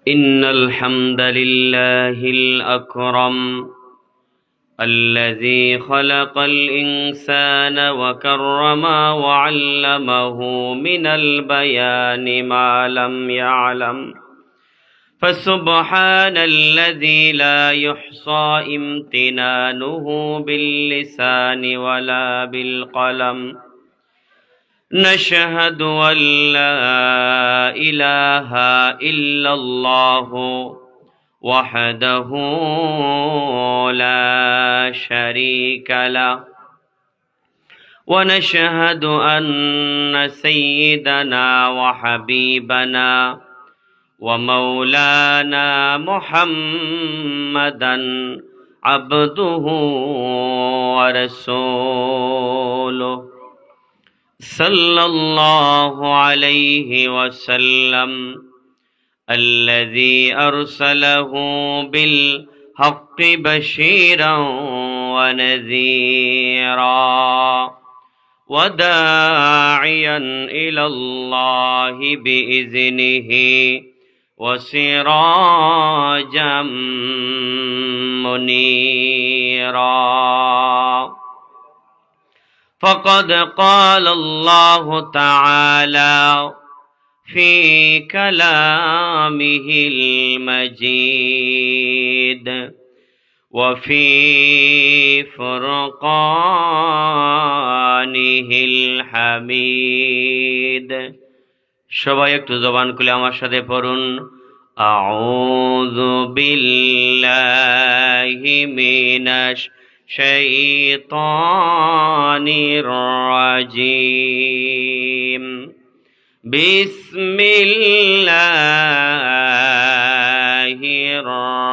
إن الحمد لله الأكرم الذي خلق الإنسان وكرم وعلمه من البيان ما لم يعلم فسبحان الذي لا يحصى امتنانه باللسان ولا بالقلم نشهد أن لا إله إلا الله وحده لا شريك له ونشهد أن سيدنا وحبيبنا ومولانا محمدا عبده ورسوله صلى الله عليه وسلم الذي أرسله بالحق بشيرا ونذيرا وداعيا إلى الله بإذنه وسراجا منيرا فقد قال الله تعالى في كلامه المجيد وفي فرقانه الحميد সবাই একটু জবান খুলে আমার সাথে পড়ুন আউযু বিল্লাহি মিনাশ শাইতানির রাজিম বিসমিল্লাহির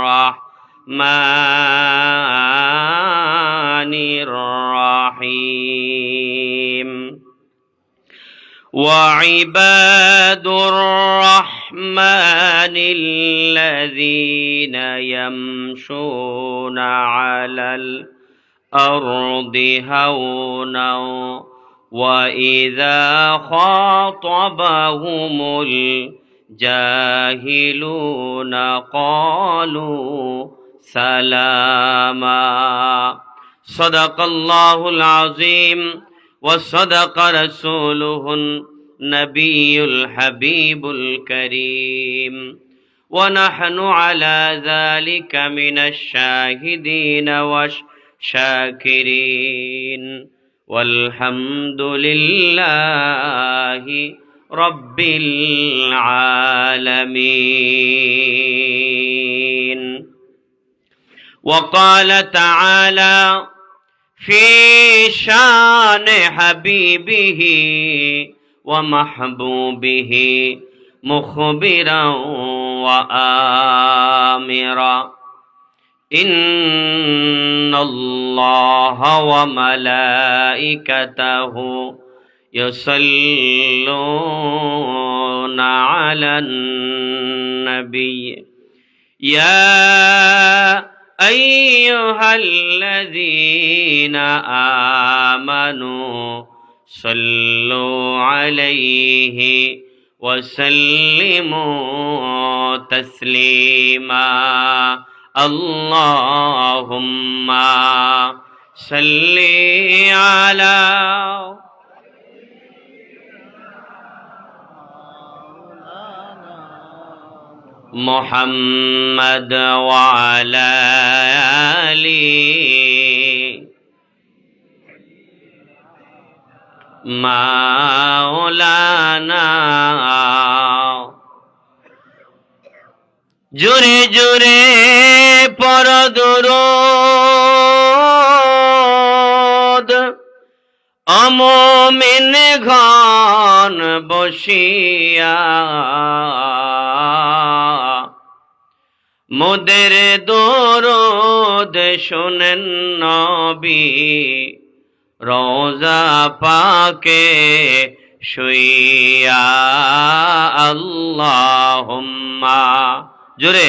রাহমানির রাহিম وعباد الرحمن الذين يمشون على الأرض هونا وإذا خاطبهم الجاهلون قالوا سلاما صدق الله العظيم وصدق رسوله النبي الحبيب الكريم ونحن على ذلك من الشاهدين والشاكرين والحمد لله رب العالمين وقال تعالى في شان حبيبه ومحبوبه مخبرا وآمرا إن الله وملائكته يصلون على النبي يا أيها الذين آمنوا صلوا عليه وسلموا تسليما اللهم صل على محمد وعلى آله مولانا জোরে জোরে পড় দুরূদ মুমিন ঘন বসিয়া মোদের দরুদ শোনেন নবী রোজা পাকে শুইয়া আল্লাহুম্মা জোরে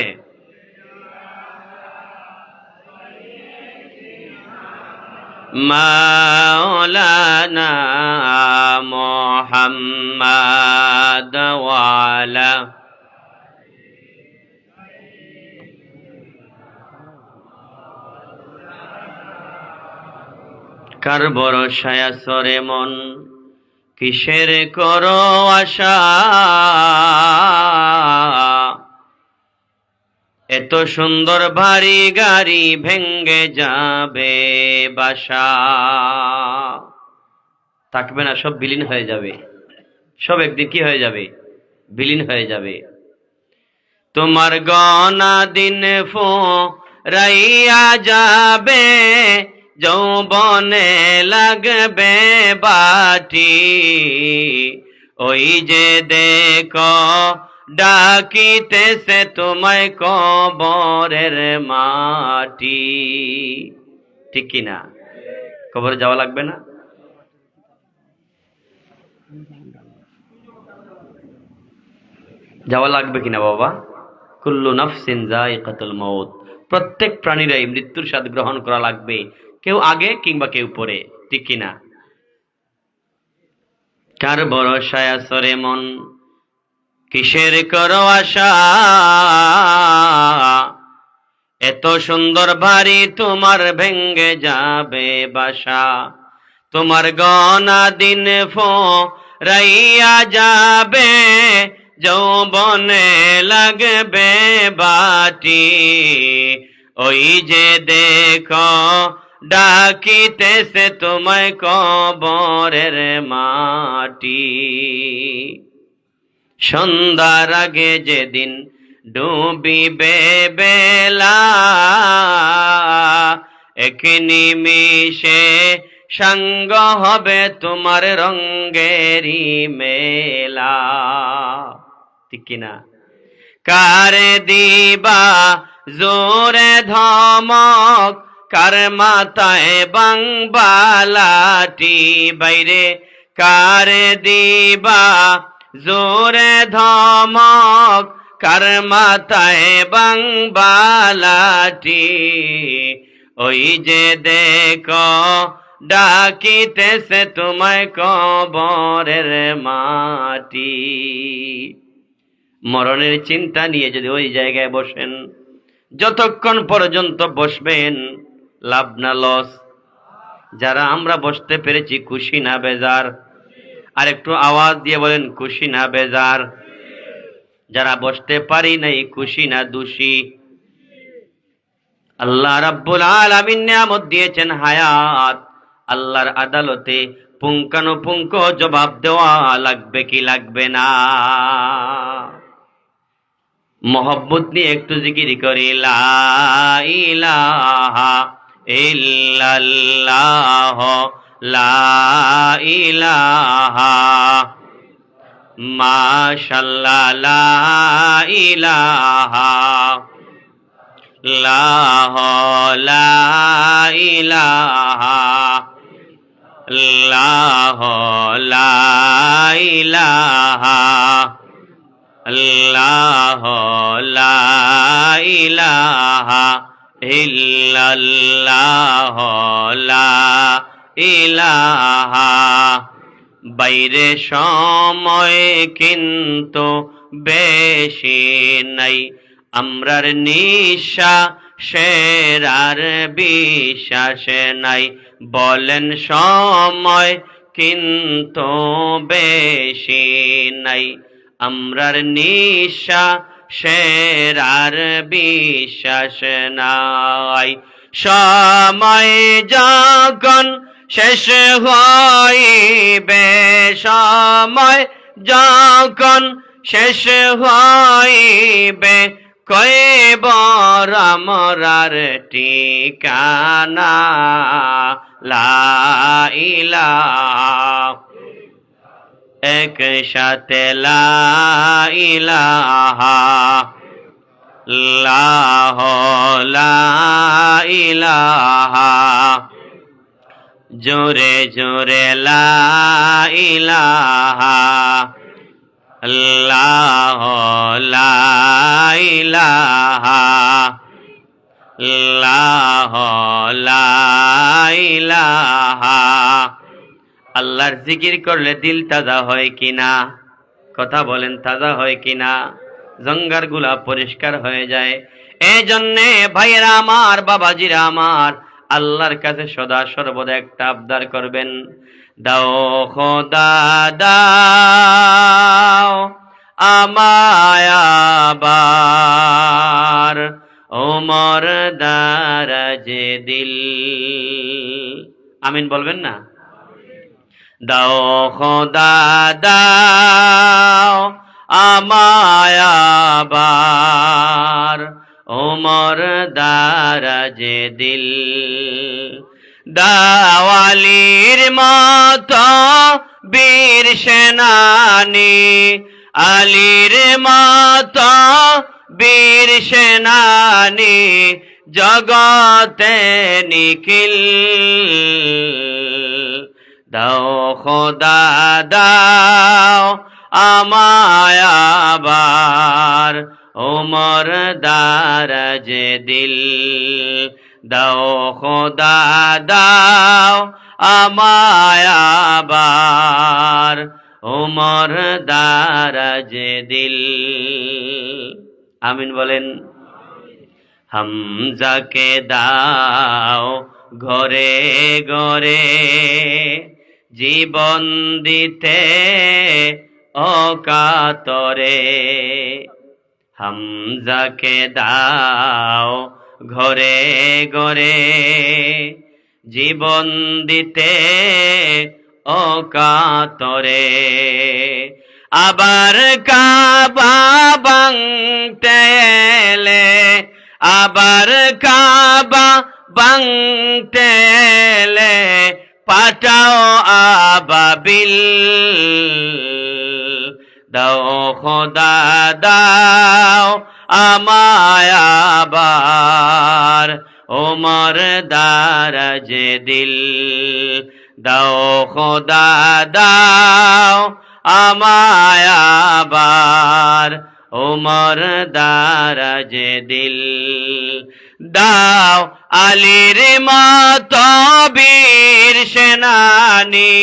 মাওলানা মুহাম্মদ ওয়া আলা কার ভরসায় আসরে মন, কিসের করো আশা, এত সুন্দর ভারী গাড়ি ভেঙ্গে যাবে বাসা। থাকবে না, সব বিলীন হয়ে যাবে, সব একদিন কি হয়ে যাবে, বিলীন হয়ে যাবে। তোমার গনা দিন ফুরাইয়া যাবে, যৌবনে লাগবে বাটি, ওই যে দেখো ডাকিতেছে তোমায় কবরের মাটি। ঠিক কিনা? কবরে যাওয়া লাগবে না? যাওয়া লাগবে কিনা বাবা? কুল্লু নাফসিন যায়িকাতুল মাউত, প্রত্যেক প্রাণীরাই মৃত্যুর স্বাদ গ্রহণ করা লাগবে, কেউ আগে কিংবা কেউ পরে। ঠিক কিনা? কার ভরসায় আসরে মন, কিসের করো আশা, এত সুন্দর ভারী তোমার ভেঙ্গে যাবে বাসা। তোমার গনা দিন ফুরাইয়া যাবে, যৌবনে লাগবে বাটি, ওই যে দেখো ডাকিতেছে তোমায় কবরের মাটি। সন্ধ্যার আগে যেদিন ডুবিবে বেলা, এক নিমিষে সঙ্গ হবে তোমার রঙ্গেরি মেলা। ঠিক কিনা? কারে দিবা জোরে ধমক, কার মাথায় বাংবালাটি, বাইরে কারে দিবা জোরে ধমক, কার মাথায় বাংবালাটি, ওই যে দেখো ডাকিতেছে তোমায় কবরের মাটি। মরণের চিন্তা নিয়ে যদি ওই জায়গায় বসেন, যতক্ষণ পর্যন্ত বসবেন লাভ না লস? যারা আমরা বসতে পেরেছি খুশি না বেজার? আর একটু আওয়াজ দিয়ে বলেন খুশি না বেজার? যারা বসতে পারি নাই খুশি না দোষী? আল্লাহ রাব্বুল আলামিন নিয়ামত দিয়েছেন হায়াত, আল্লাহর আদালতে পুঙ্খানুপুঙ্খ জবাব দেওয়া লাগবে কি লাগবে না? মোহব্বত নিয়ে একটু জিকির করি, লা ইলাহা ইল্লাল্লাহ, লা ইলাহা মাশাআল্লাহ, লা ইলাহা লাহ, লা ইলাহা লাহ, লা ইলাহা আল্লাহ, লা ইলাহা ইল্লাল্লাহ, লা ইলাহা। বাইরে সময় কিন্তু বেশি নাই, আমরার নিঃশ্বাসের আর বিশ্বাস নাই। বলেন সময় কিন্তু বেশি নাই, আমরার নিঃশ্বাসের আর বিশ্বাস নাই। সময় যখন শেষ হইবে, সময় যখন শেষ হইবে, কয়বার আমরার ঠিকানা, লা ইলাহা একসাথে লা ইলাহা লাহ, লা ইলাহা জোরে জোরে লা ইলাহা আল্লাহ, লা ইলাহা আল্লাহ, লা ইলাহা। আল্লাহর জিকির করলে দিল তাজা হয় কিনা? কথা বলেন, তাজা হয় কিনা? জঙ্গার গুলা পরিষ্কার হয়ে যায়। এই জন্যে ভাইয়েরা আমার, বাবাজিরা আমার, আল্লাহর কাছে সদা সর্বদা একটা আবদার করবেন, দাও খোদা দাও আমায় আবার ওমর দারাজ দিল। আমিন বলবেন না? দাও খোদা দাও আমায় আবার ওমর দারাজ দিল। দাওয়ালির মতো বীর সেনানি, আলীর মতো বীর সেনানি জগতে নিখিল। দাও খোদা দাও আমায় আবার ওমর দারাজ দিল। দাও খোদা দাও আমায় আবার ওমর দারাজ দিল। আমিন বলেন। হামজাকে দাও ঘরে ঘরে জীবন দিতে অকাতরে। হামজাকে দাও ঘরে ঘরে জীবন দিতে অকাতরে। আবার কাবা ভাঙতে এলে, আবার কাবা ভাঙতে এলে পাঠাও আবাবিল। দাও খোদা দাও আমায় আবার ওমর দারাজ দিল। দাও খোদা দাও আমায় আবার ওমর দারাজ দিল। দাও আলীর মতো বীর সেনানি,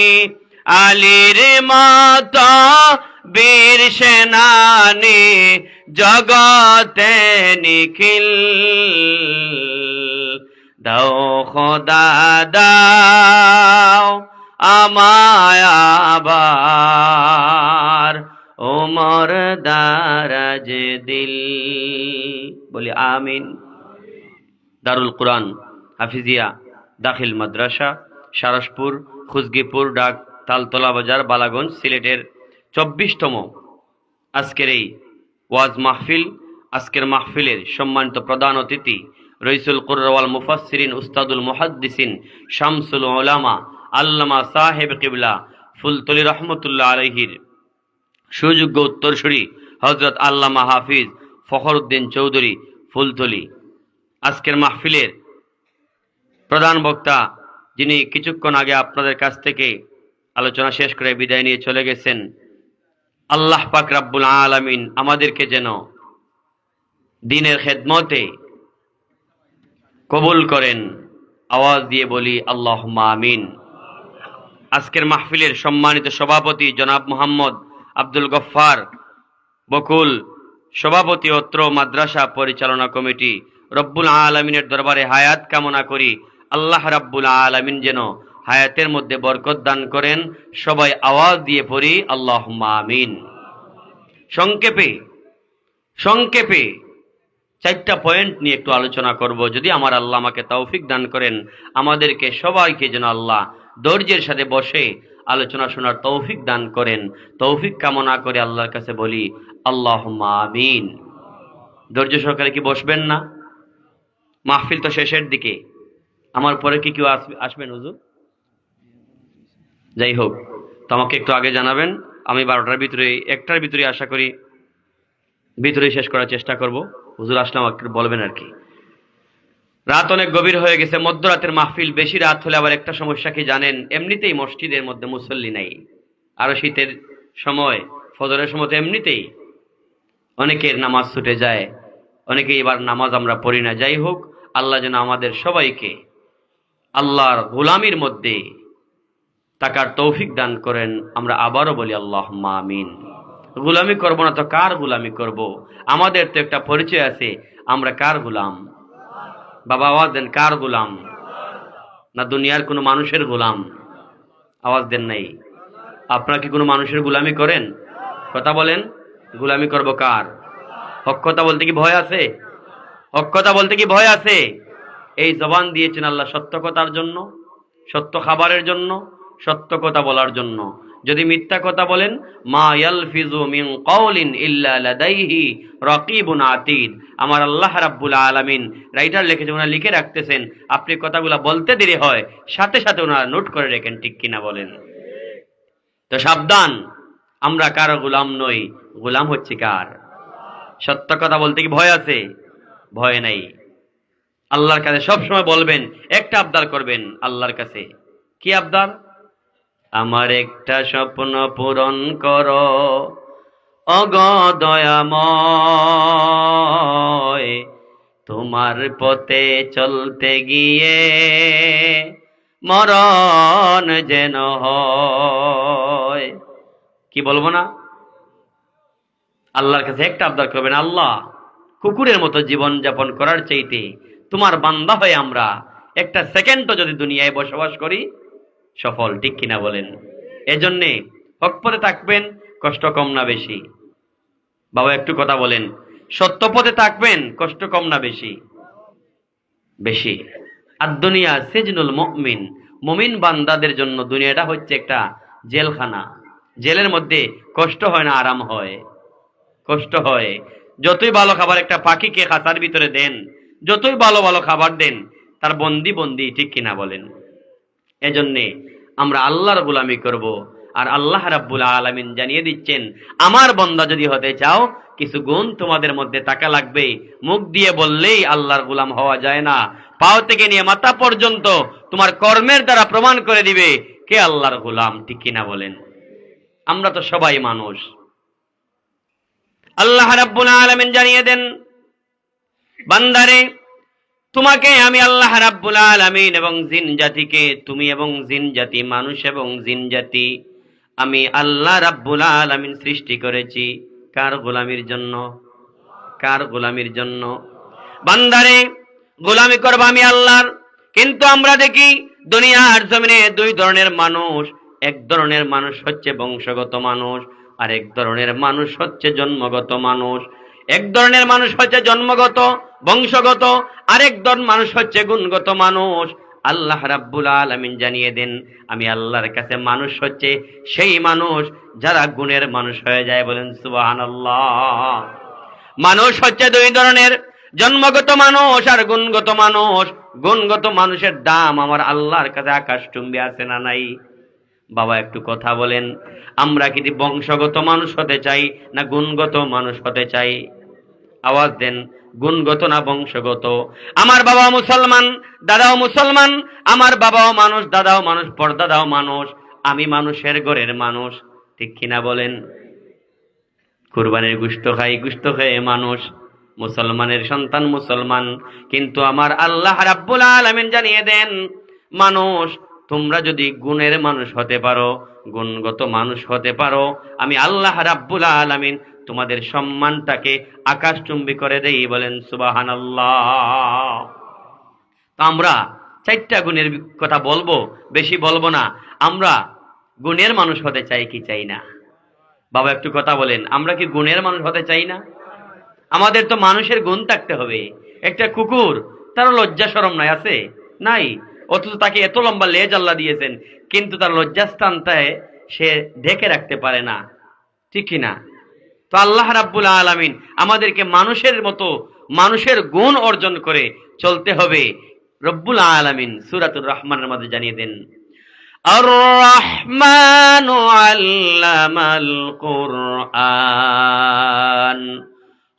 আলীর মতো বীর সেনানি জগতে নিখিল। দাও খোদা দাও আমায় আবার ওমর দারাজ দিল। বলি আমিন। দারুল কুরআন হাফিজিয়া দাখিল মাদ্রাসা, সারসপুর, খুজগিপুর ডাক, তালতলা বাজার, বালাগঞ্জ, সিলেটের 24তম আজকের এই ওয়াজ মাহফিল। আজকের মাহফিলের সম্মানিত প্রধান অতিথি রইসুল কুরআন ওয়াল মুফাসসিরিন উস্তাদুল মুহাদ্দিসিন শামসুল উলামা আল্লামা সাহেব কিবলা ফুলতলি রহমতুল্লাহ আলাইহির সুযোগ্য উত্তরসূরি হযরত আল্লামা হাফিজ ফখরউদ্দিন চৌধুরী ফুলতলি। আজকের মাহফিলের প্রধান বক্তা, যিনি কিছুক্ষণ আগে আপনাদের কাছ থেকে আলোচনা শেষ করে বিদায় নিয়ে চলে গেছেন, আল্লাহ পাক রাব্বুল আলামিন আমাদেরকে যেন দ্বীনের খেদমতে কবুল করেন। আওয়াজ দিয়ে বলি আল্লাহুম্মা আমিন। আজকের মাহফিলের সম্মানিত সভাপতি জনাব মোহাম্মদ আব্দুল গফফার বকুল, সভাপতি অত্র মাদ্রাসা পরিচালনা কমিটি, রব্বুল আলামিনের দরবারে হায়াত কামনা করি। আল্লাহ রাব্বুল আলামিন যেন হায়াতের মধ্যে বরকত দান করেন। সবাই আওয়াজ দিয়ে পড়ি আল্লাহুম্মা আমিন। সংক্ষেপে 4টা পয়েন্ট নিয়ে একটু আলোচনা করব, যদি আমার আল্লাহ আমাকে তৌফিক দান করেন। আমাদেরকে সবাইকে যেন আল্লাহ ধৈর্যের সাথে বসে আলোচনা শোনার তৌফিক দান করেন। তৌফিক কামনা করে আল্লাহর কাছে বলি আল্লাহুম্মা আমিন। ধৈর্য সহকারে কি বসবেন না? মাহফিল তো শেষের দিকে, আমার পরে কি কেউ আসবেন হুজুর? যাই হোক, তো আমাকে একটু আগে জানাবেন। আমি 12টার ভিতরে 1টার ভিতরে আশা করি ভিতরে শেষ করার চেষ্টা করব। হুজুর আসলে আমাকে বলবেন আর কি। রাত অনেক গভীর হয়ে গেছে, মধ্যরাতের মাহফিল। বেশি রাত হলে আবার একটা সমস্যা কি জানেন? এমনিতেই মসজিদের মধ্যে মুসল্লি নাই। আরো শীতের সময়, ফজরের সময় তো এমনিতেই অনেকের নামাজ ছুটে যায়, অনেকেই এবার নামাজ আমরা পড়ি না। যাই হোক, আল্লাহ যেন আমাদের সবাইকে আল্লাহর গোলামির মধ্যে থাকার তৌফিক দান করেন। আমরা আবারও বলি আল্লাহুম্মা আমিন। গোলামি করব না তো কার গোলামি করব? আমাদের তো একটা পরিচয় আছে, আমরা কার গোলাম? বাবা আওয়াজ দেন, কার গোলাম? না দুনিয়ার কোনো মানুষের গোলাম? আওয়াজ দেন নাই। আপনারা কি কোনো মানুষের গোলামি করেন? কথা বলেন। গোলামি করব কার? হক কথা বলতে কি ভয় আছে? হক কথা বলতে কি ভয় আছে? এই জবান দিয়েছেন আল্লাহ সত্য কথার জন্য, সত্য খাবারের জন্য, সত্য কথা বলার জন্য। যদি মিথ্যা কথা বলেন, মা ইয়ালফিজু মিন কাওলিন ইল্লা লাদাইহি রাকিবুন আতীদ। আমার আল্লাহ রাব্বুল আলামিন রাইটার লিখেছেন, ওনারা লিখে রাখতেছেন, আপনি কথাগুলো বলতে দেরি হয়, সাথে সাথে ওনারা নোট করে রাখেন। ঠিক কিনা বলেন? তো সাবধান, আমরা কারো গোলাম নই, গোলাম হচ্ছে কার? সত্য কথা বলতে কি ভয় আছে? ভয় নাই। আল্লাহর কাছে সব সময় বলবেন, একটা আবদার করবেন আল্লাহর কাছে। কি আবদার? আমার একটা স্বপ্ন পূরণ করো ওগ দয়াময়, তোমার পথে চলতে গিয়ে মরণ যেন হয়। কি বলবো না? আল্লাহর কাছে একটা আবদার করবেন, আল্লাহ কুকুরের মতো জীবন যাপন করার চাইতে তোমার বান্দা হয়ে আমরা একটা সেকেন্ডও যদি দুনিয়ায় বসবাস করি সফল। ঠিক কিনা বলেন? এজন্যে হক পথে থাকবেন, কষ্ট কম না বেশি? বাবা একটু কথা বলেন। সত্য পথে থাকবেন, কষ্ট কম না বেশি? বেশি। আর দুনিয়া সিজনুল মুমিন, মুমিন বান্দাদের জন্য দুনিয়াটা হচ্ছে একটা জেলখানা। জেলের মধ্যে কষ্ট হয় না, আরাম হয়? কষ্ট হয়। যতই ভালো খাবার একটা পাখিকে খাঁচার ভিতরে দেন, যতই ভালো ভালো খাবার দেন, তার বন্দি বন্দি। ঠিক কিনা বলেন? এজন্যে আমরা আল্লাহর গোলামি করব। আর আল্লাহ রাব্বুল আলামিন জানিয়ে দিচ্ছেন, আমার বান্দা যদি হতে চাও কিছু গুণ তোমাদের মধ্যে থাকা লাগবে। মুখ দিয়ে বললেই আল্লাহর গোলাম হওয়া যায় না। পাও থেকে নিয়ে মাথা পর্যন্ত তোমার কর্মের দ্বারা প্রমাণ করে দিবে কে আল্লাহর গোলাম। ঠিক কিনা বলেন? আমরা তো সবাই মানুষ। আল্লাহ রাব্বুল আলামিন জানিয়ে দেন, বান্দারে তোমাকে আমি আল্লাহ রাব্বুল আলামিন এবং জিন জাতিকে, তুমি এবং জিন জাতি, মানুষ এবং জিন জাতি, আমি আল্লাহ রাব্বুল আলামিন সৃষ্টি করেছি কার গোলামির জন্য? কার গোলামির জন্য? বান্দারে গোলামি করব আমি আল্লাহর। কিন্তু আমরা দেখি দুনিয়ার জমিনে দুই ধরনের মানুষ। এক ধরনের মানুষ হচ্ছে বংশগত মানুষ, আর এক ধরনের মানুষ হচ্ছে জন্মগত মানুষ। এক ধরনের মানুষ হচ্ছে জন্মগত বংশগত, আরেক ধরনের মানুষ হচ্ছে গুণগত মানুষ। আল্লাহ রাব্বুল আলামিন জানিয়ে দেন, আমি আল্লাহর কাছে মানুষ হচ্ছে সেই মানুষ যারা গুণের মানুষ হয়ে যায়। বলেন সুবহানাল্লাহ। মানুষ হচ্ছে দুই ধরনের, জন্মগত মানুষ আর গুণগত মানুষ। গুণগত মানুষের দাম আমার আল্লাহর কাছে আকাশচুম্বী, আছে না নাই? বাবা একটু কথা বলেন, আমরা কি বংশগত মানুষ হতে চাই না গুণগত মানুষ হতে চাই? আওয়াজ দেন। গুণগত না বংশগত? আমার বাবা মুসলমান, দাদাও মুসলমান, আমার বাবাও মানুষ, দাদাও মানুষ, পরদাদাও মানুষ, আমি মানুষের ঘরের মানুষ। ঠিক কিনা বলেন? কুরবানির গোশত খাই, গোশত খেয়ে মানুষ, মুসলমানের সন্তান মুসলমান। কিন্তু আমার আল্লাহ রাব্বুল আলামিন জানিয়ে দেন, মানুষ তোমরা যদি গুণের মানুষ হতে পারো, গুণগত মানুষ হতে পারো, আমি আল্লাহ রাব্বুল আলামিন তোমাদের সম্মানটাকে আকাশচুম্বী করে দেই। বলেন সুবহানাল্লাহ। আমরা চারটা গুণের কথা বলবো, বেশি বলবো না। আমরা গুণের মানুষ হতে চাই কি চাই না? বাবা একটু কথা বলেন, আমরা কি গুণের মানুষ হতে চাই না? আমাদের তো মানুষের গুণ থাকতে হবে। একটা কুকুর, তার লজ্জা শরম নাই, আছে নাই? অথচ তাকে এত লম্বা লেজ আল্লাহ দিয়েছেন, কিন্তু তার লজ্জাস্থানটায় সে ঢেকে রাখতে পারে না। ঠিক কিনা? তো আল্লাহ রাব্বুল আলামিন আমাদেরকে মানুষের মতো মানুষের গুণ অর্জন করে চলতে হবে। রব্বুল আলামিন সূরাতুর রহমানের মধ্যে জানিয়ে দেন, আর রহমানু আল্লামাল কুরআন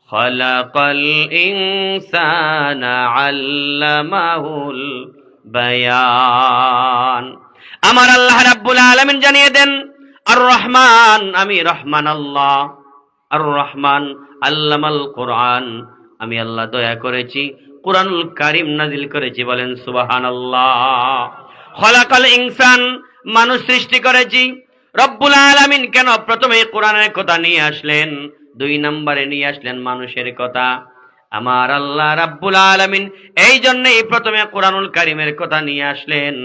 খালাকাল ইনসানা আল্লামাহুল বায়ান। আমার আল্লাহ রাব্বুল আলামিন জানিয়ে দেন, আর রহমান, আমি রহমান আল্লাহ। আর রহমান আল্লামাল কুরআন, আমি আল্লাহ দয়া করেছি, কুরআনুল কারীম নাজিল করেছি। বলেন সুবহানাল্লাহ। খালাকাল ইনসান, মানুষ সৃষ্টি করেছি। রব্বুল আলামিন কেন প্রথমে কোরআনের কথা নিয়ে আসলেন, দুই নম্বরে নিয়ে আসলেন মানুষের কথা? আমার আল্লাহ রাব্বুল আলামিন এই জন্যই প্রথমে কোরআনুল কারীমের কথা নিয়ে আসলেন,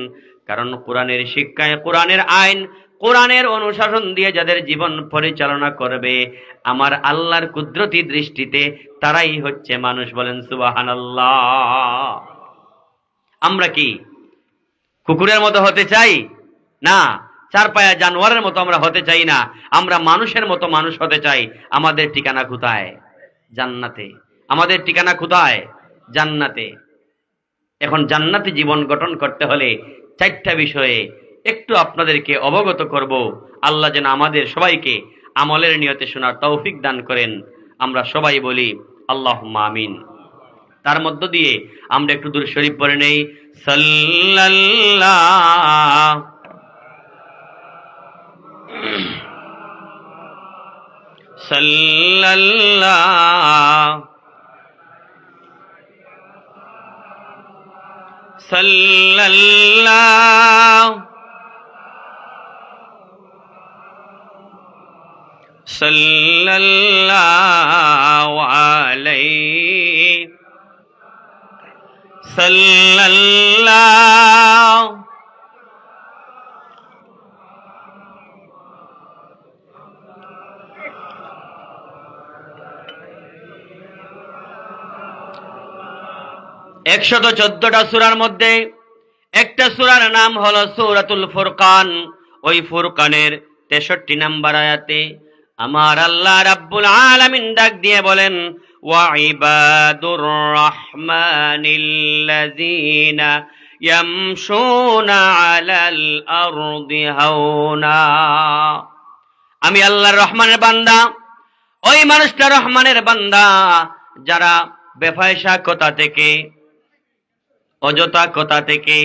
কারণ কোরআনের শিক্ষায়, কোরআনের আইন, কোরআনের অনুশাসন দিয়ে যাদের জীবন পরিচালনা করবে আমার আল্লাহর কুদরতি দৃষ্টিতে তারাই হচ্ছে মানুষ। বলেন সুবহানাল্লাহ। আমরা কি কুকুরের মতো হতে চাই? না। চারপায়া জানোয়ারের মতো আমরা হতে চাই না, আমরা মানুষের মতো মানুষ হতে চাই। আমাদের ঠিকানা কোথায়? জান্নাতে। আমাদের ঠিকানা কোথায়? জান্নাতে। এখন জান্নাতি জীবন গঠন করতে হলে চারটা বিষয়ে একটু আপনাদেরকে অবগত করব। আল্লাহ যেন আমাদের সবাইকে আমলের নিয়তে শোনার তৌফিক দান করেন। আমরা সবাই বলি আল্লাহুম্মা আমিন। তার মধ্য দিয়ে আমরা একটু দুরূদ শরীফ পড়ে নেই। সাল্লাল্লাহু সাল্লাল্লাহু সাল্লাল্লাহু সাল্লাল্লাহু আলাইহি সাল্লাল্লাহু একশত ১৪টা সূরার মধ্যে একটা সূরার নাম হলো সূরাতুল ফুরকান। ওই ফুরকানের ৬৩ নম্বর আয়াতে আমার আল্লাহ রাব্বুল আলামিন ডাক দিয়ে বলেন, ওয়া ইবাদুর রাহমানিল্লাযীনা ইয়ামশুনা আলাল আরদি হাওনা। আমি আল্লাহর রহমানের বান্দা, ওই মানুষটা রহমানের বান্দা যারা বেফায়সা কথা থেকে, অযথা কথা থেকে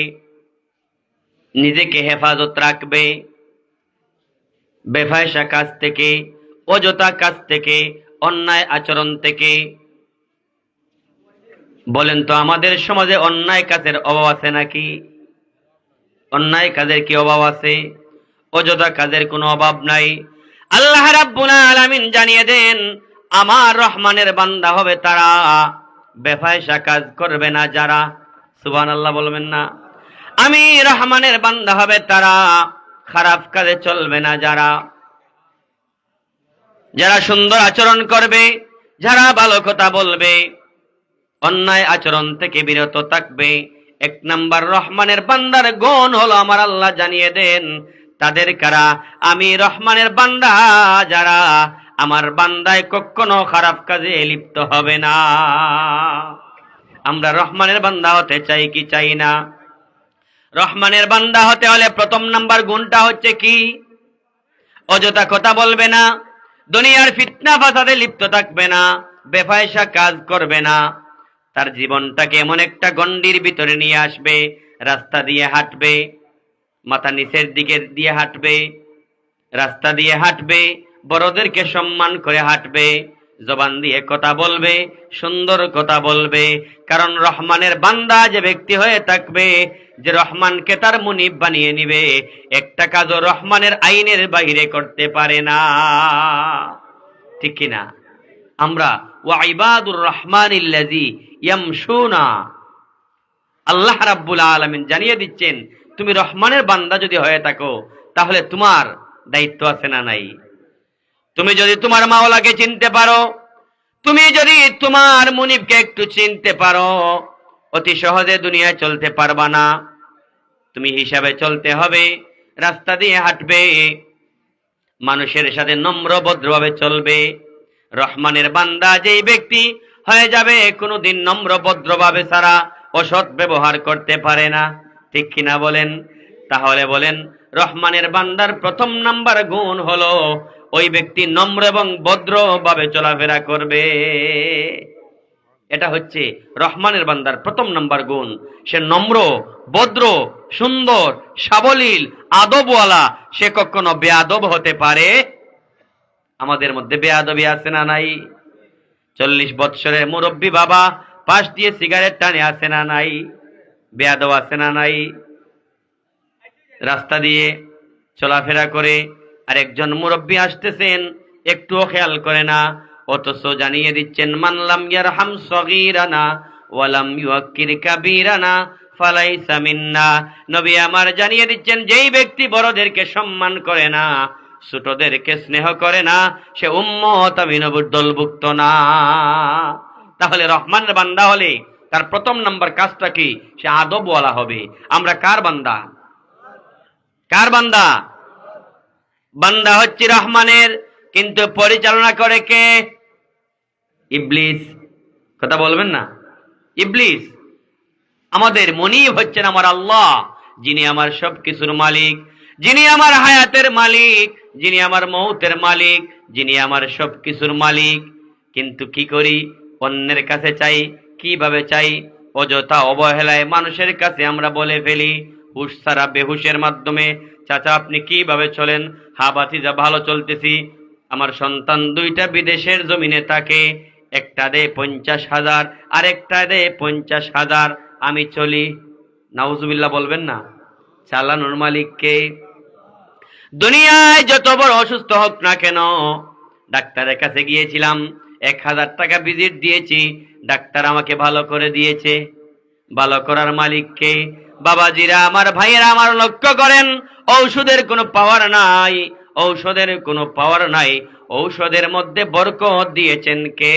নিজেকে হেফাজত রাখবে, বেফায়সা কাজ থেকে, অযথা কাজ থেকে, অন্যায় আচরণ থেকে। বলেন তো আমাদের সমাজে অন্যায় কাজের অভাব আছে নাকি? অন্যায় কাজের কি অভাব আছে? অযথা কাজের কোনো অভাব নাই। আল্লাহ রাব্বুল আলামিন জানিয়ে দেন আমার রহমানের বান্দা হবে তারা, বেফায়সা কাজ করবে না যারা। সুবহানাল্লাহ বলবেন না? আমি রহমানের বান্দা হবে তারা, খারাপ কাজে চলবে না যারা, যারা সুন্দর আচরণ করবে, যারা ভালো কথা বলবে, অন্যায় আচরণ থেকে বিরত থাকবে। এক নাম্বার রহমানের বান্দার গুণ হলো আমার আল্লাহ জানিয়ে দেন তাদের কারা? আমি রহমানের বান্দা যারা আমার বান্দায় কখনো খারাপ কাজে লিপ্ত হবে না। আমরা রহমানের বান্দা হতে চাই কি চাই না? রহমানের বান্দা হতে হলে প্রথম নাম্বার গুণটা হচ্ছে কি? অযথা কথা বলবে না, দুনিয়ার ফিতনা ফাসাদে লিপ্ত থাকবে না, বেফায়সা কাজ করবে না। তার জীবনটাকে এমন একটা গণ্ডির ভিতরে নিয়ে আসবে, রাস্তা দিয়ে হাঁটবে, মাথা নিচের দিকে দিয়ে হাঁটবে, রাস্তা দিয়ে হাঁটবে, বড়দেরকে সম্মান করে হাঁটবে, জবান দিয়ে কথা বলবে, সুন্দর কথা বলবে। কারণ রহমানের বান্দা যে ব্যক্তি হয়ে থাকবে, যে রহমানকে তার মুনিব বানিয়ে নিবে, একটা কাজও রহমানের আইনের বাইরে করতে পারে না। ঠিক কিনা? আমরা ওয়া ইবাদুর রহমানিল্লাযী ইয়ামশুনা, আল্লাহ রাব্বুল আলামিন জানিয়ে দিচ্ছেন তুমি রহমানের বান্দা যদি হয়ে থাকো তাহলে তোমার দায়িত্ব আছে না নাই? তুমি যদি তোমার মাওলাকে চিনতে পারো, তুমি যদি তোমার মুনিবকে একটু চিনতে পারো, অতি সহজে দুনিয়ায় চলতে পারবা না। তুমি হিসাবে চলতে হবে, রাস্তা দিয়ে হাঁটবে, মানুষের সাথে নম্র ভদ্রভাবে চলবে। রহমানের বান্দা যেই ব্যক্তি হয়ে যাবে কোনোদিন নম্র ভদ্রভাবে ছাড়া অসৎ ব্যবহার করতে পারে না। ঠিক কিনা বলেন? তাহলে বলেন রহমানের বান্দার প্রথম নাম্বার গুণ হলো ওই ব্যক্তি নম্র এবং ভদ্রভাবে চলাফেরা করবে। এটা হচ্ছে রহমানের বান্দার প্রথম নাম্বার গুণ। সে নম্র, ভদ্র, সুন্দর, সাবলীল, আদবওয়ালা, সে কখনো বেয়াদব হতে পারে? আমাদের মধ্যে বেয়াদবি আছে না নাই? 40 বৎসরের মুরব্বী বাবা পাশ দিয়ে সিগারেট টানে আছে না নাই? বেয়াদব আছে না নাই? রাস্তা দিয়ে চলাফেরা করে আর একজন মুরব্বী আসতেছেন, একটুও খেয়াল করে না, অথচ জানিয়ে দিচ্ছেন মান লাম ইয়ারহাম সগীরানা ওয়া লাম ইউক্কির কাবীরানা ফালাইসা মিন্না। নবী আমার জানিয়ে দিচ্ছেন যেই ব্যক্তি বড়দেরকে সম্মান করে না, ছোটদেরকে স্নেহ করে না, সে উম্মত আমি নবীর দলভুক্ত না। তাহলে রহমানের বান্দা হলে তার প্রথম নাম্বার কাজটা কি? সে আদবওয়ালা হবে। আমরা কার বান্দা? কার বান্দা? বান্দা হচ্ছে রহমানের, কিন্তু পরিচালনা করে কে? ইবলিস। কথা বলবেন না? ইবলিস। আমাদের মনিব হচ্ছেন আমার আল্লাহ, যিনি আমার সবকিছুর মালিক, যিনি আমার হায়াতের মালিক, যিনি আমার মৌতের মালিক, যিনি আমার সবকিছুর মালিক। কিন্তু কি করি? অন্যের কাছে চাই। কিভাবে চাই? অযথা অবহেলায় মানুষের কাছে আমরা বলে ফেলি, হুশ ছাড়া বেহুশের মাধ্যমে, চাচা আপনি কিভাবে চলেন? হা ভাতিজা ভালো চলতেছি। আমার সন্তান দুইটা বিদেশের জমিনে থাকে, একটা দে 50,000 আর একটা দে 50,000, আমি চলি। নাউজুবিল্লাহ বলবেন না? চালানোর মালিক কে? দুনিয়ায় যত বড় অসুস্থ হোক না কেন, ডাক্তারের কাছে গিয়েছিলাম, 1,000 টাকা ভিজিট দিয়েছি, ডাক্তার আমাকে ভালো করে দিয়েছে। ভালো করার মালিক কে? বাবাজিরা, আমার ভাইয়েরা আমার, লক্ষ্য করেন, ঔষধের কোনো পাওয়ার নাই, ঔষধের কোনো পাওয়ার নাই। ঔষধের মধ্যে বরকত দিয়েছেন কে?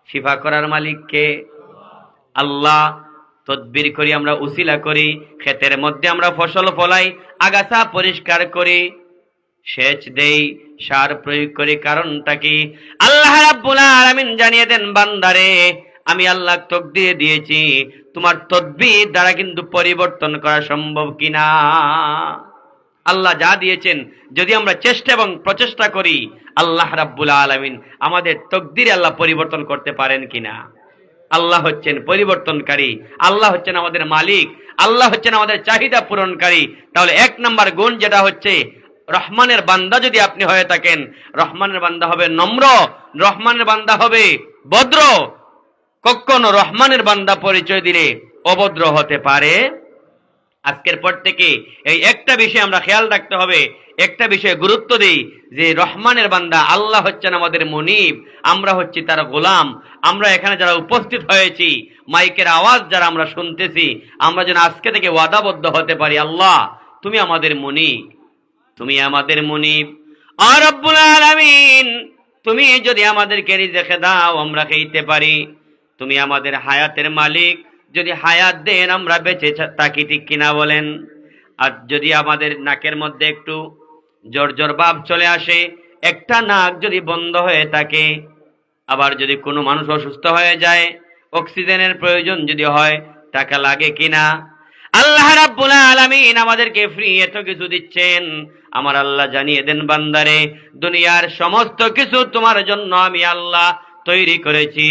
শিফা করার মালিক কে? আল্লাহ। তদবির করি, আমরা উসিলা করি, ক্ষেতের মধ্যে আমরা ফসল ফলাই, আগাছা পরিষ্কার করি, সেচ দেই, সার প্রয়োগ করি। কারণটা কি? আল্লাহ রাব্বুল আলামিন জানিয়ে দেন, বান্দারে আমি আল্লাহ তকদির দিয়েছি, তোমার তদবির দ্বারা কিন্তু পরিবর্তন করা সম্ভব কিনা। আল্লাহ যা দিয়েছেন যদি আমরা চেষ্টা এবং প্রচেষ্টা করি, আল্লাহ রাব্বুল আলামিন আমাদের তকদির আল্লাহ পরিবর্তন করতে পারেন কিনা। আল্লাহ হচ্ছেন পরিবর্তনকারী, আল্লাহ হচ্ছেন আমাদের মালিক, আল্লাহ হচ্ছেন আমাদের চাহিদা পূরণকারী। তাহলে 1 নাম্বার গুণ যেটা হচ্ছে, রহমানের বান্দা যদি আপনি হয়ে থাকেন, রহমানের বান্দা হবে নম্র, রহমানের বান্দা হবে ভদ্র। কখনো রহমানের বান্দা পরিচয় দিলে অভদ্র হতে পারে। আজকের পর থেকে এই একটা বিষয় আমরা খেয়াল রাখতে হবে, একটা বিষয়ে গুরুত্ব দেই, যে রহমানের বান্দা আল্লাহ হচ্ছেন আমাদের মুনিব, আমরা হচ্ছি তার গোলাম। আমরা এখানে যারা উপস্থিত হয়েছি, মাইকের আওয়াজ যারা আমরা শুনতেছি, আমরা যেন আজকে থেকে ওয়াদাবদ্ধ হতে পারি, আল্লাহ তুমি আমাদের মুনিব, তুমি আমাদের মুনিব। আর রব্বুল আলামিন, তুমি যদি আমাদেরকে রিজিক দাও আমরা খেতে পারি, তুমি আমাদের হায়াতের মালিক, যদি হায়াত দেন আমরা বেঁচে থাকি, ঠিক কিনা বলেন? আর যদি আমাদের নাকের মধ্যে একটু জ্বর জ্বর ভাব চলে আসে, একটা নাক যদি বন্ধ হয়ে থাকে, আবার যদি কোনো মানুষ অসুস্থ হয়ে যায়, অক্সিজেনের প্রয়োজন যদি হয়, টাকা লাগে কিনা? আল্লাহ রাব্বুল আলামিন আমাদেরকে ফ্রি এত কিছু দিচ্ছেন। আমার আল্লাহ জানিয়ে দেন, বান্দারে দুনিয়ার সমস্ত কিছু তোমার জন্য আমি আল্লাহ তৈরি করেছি,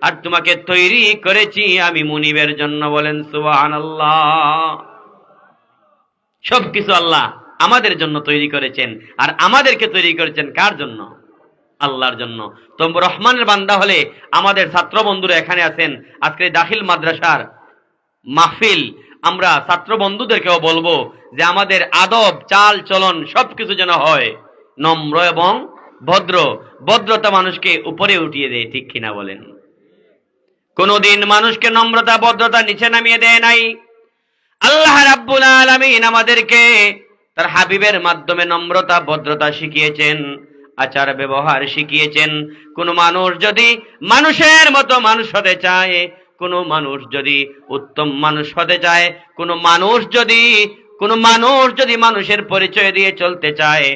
আর তোমাকে তৈরি করেছি আমি মুনিবের জন্য। বলেন সুবহানাল্লাহ। সবকিছু আল্লাহ আমাদের জন্য তৈরি করেছেন, আর আমাদেরকে তৈরি করেছেন কার জন্য? আল্লাহর জন্য। তো রহমানের বান্দা হলে, আমাদের ছাত্র বন্ধুরা এখানে আছেন, আজকে দাখিল মাদ্রাসার মাহফিল, আমরা ছাত্র বন্ধুদেরকেও বলবো যে আমাদের আদব চাল চলন সবকিছু যেন হয় নম্র এবং ভদ্র। ভদ্রতা মানুষকে উপরে উঠিয়ে দেয়, ঠিক কিনা বলেন? কোনদিন মানুষকে নম্রতা ভদ্রতা নিচে নামিয়ে দেয় নাই। আল্লাহ রাব্বুল আলামিন আমাদেরকে তার হাবিবের মাধ্যমে নম্রতা ভদ্রতা শিখিয়েছেন, আচার ব্যবহার শিখিয়েছেন। কোন মানুষ যদি মানুষের মতো মানুষ হতে চায়, কোন মানুষ যদি উত্তম মানুষ হতে চায়, কোন মানুষ যদি মানুষের পরিচয় দিয়ে চলতে চায়,